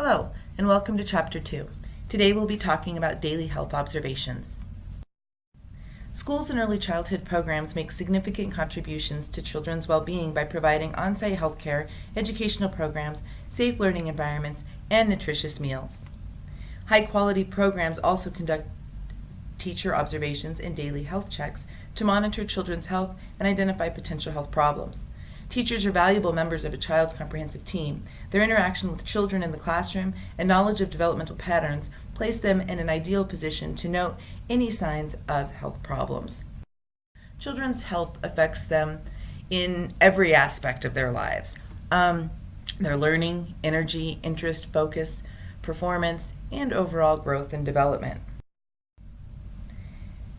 Hello, and welcome to Chapter 2. Today we'll be talking about daily health observations. Schools and early childhood programs make significant contributions to children's well-being by providing on-site health care, educational programs, safe learning environments, and nutritious meals. High-quality programs also conduct teacher observations and daily health checks to monitor children's health and identify potential health problems. Teachers are valuable members of a child's comprehensive team. Their interaction with children in the classroom and knowledge of developmental patterns place them in an ideal position to note any signs of health problems. Children's health affects them in every aspect of their lives. Their learning, energy, interest, focus, performance, and overall growth and development.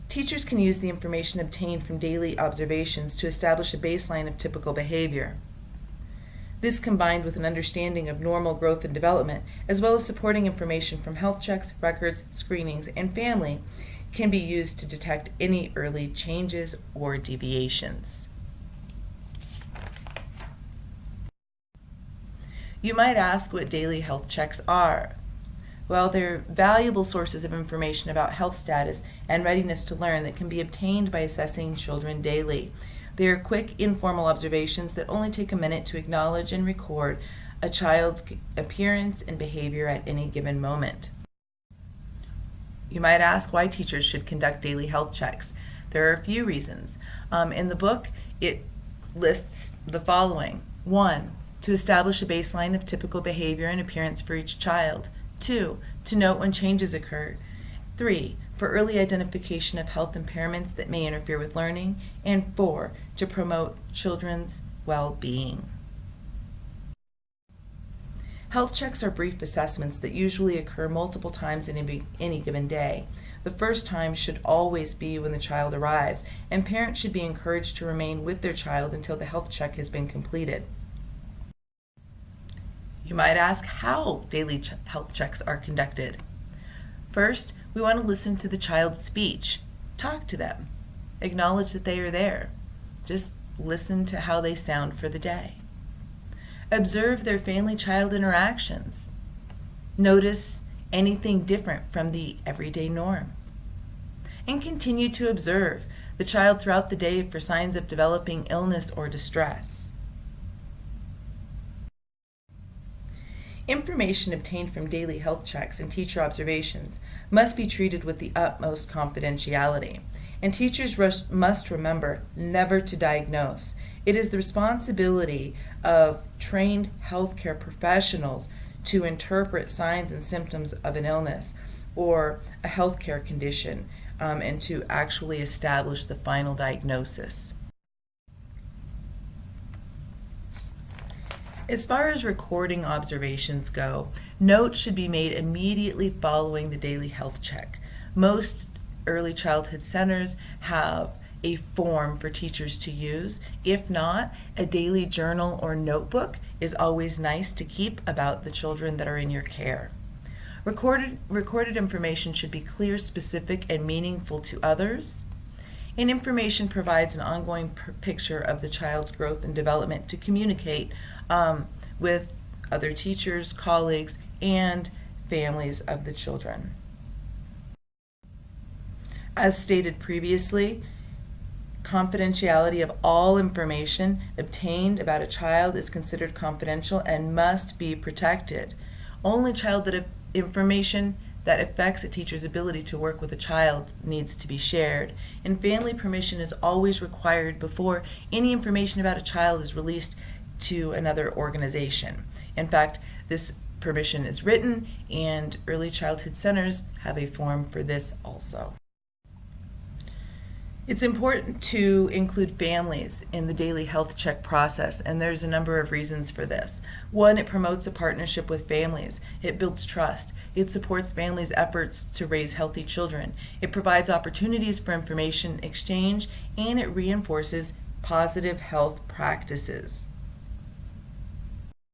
Teachers can use the information obtained from daily observations to establish a baseline of typical behavior. This, combined with an understanding of normal growth and development, as well as supporting information from health checks, records, screenings, and family, can be used to detect any early changes or deviations. You might ask what daily health checks are. Well, they're valuable sources of information about health status and readiness to learn that can be obtained by assessing children daily. They are quick, informal observations that only take a minute to acknowledge and record a child's appearance and behavior at any given moment. You might ask why teachers should conduct daily health checks. There are a few reasons. In the book, it lists the following. 1. To establish a baseline of typical behavior and appearance for each child. 2. To note when changes occur. 3. For early identification of health impairments that may interfere with learning. And 4. To promote children's well-being. Health checks are brief assessments that usually occur multiple times in any given day. The first time should always be when the child arrives, and parents should be encouraged to remain with their child until the health check has been completed. You might ask how daily health checks are conducted. First, we want to listen to the child's speech. Talk to them. Acknowledge that they are there. Just listen to how they sound for the day. Observe their family-child interactions. Notice anything different from the everyday norm. And continue to observe the child throughout the day for signs of developing illness or distress. Information obtained from daily health checks and teacher observations must be treated with the utmost confidentiality, and teachers must remember never to diagnose. It is the responsibility of trained healthcare professionals to interpret signs and symptoms of an illness or a healthcare condition and to actually establish the final diagnosis. As far as recording observations go, notes should be made immediately following the daily health check. Most early childhood centers have a form for teachers to use. If not, a daily journal or notebook is always nice to keep about the children that are in your care. Recorded information should be clear, specific, and meaningful to others. And information provides an ongoing picture of the child's growth and development to communicate with other teachers, colleagues, and families of the children. As stated previously, confidentiality of all information obtained about a child is considered confidential and must be protected. Only information that affects a teacher's ability to work with a child needs to be shared, and family permission is always required before any information about a child is released to another organization. In fact, this permission is written, and early childhood centers have a form for this also. It's important to include families in the daily health check process, and there's a number of reasons for this. 1, it promotes a partnership with families. It builds trust. It supports families' efforts to raise healthy children. It provides opportunities for information exchange, and it reinforces positive health practices.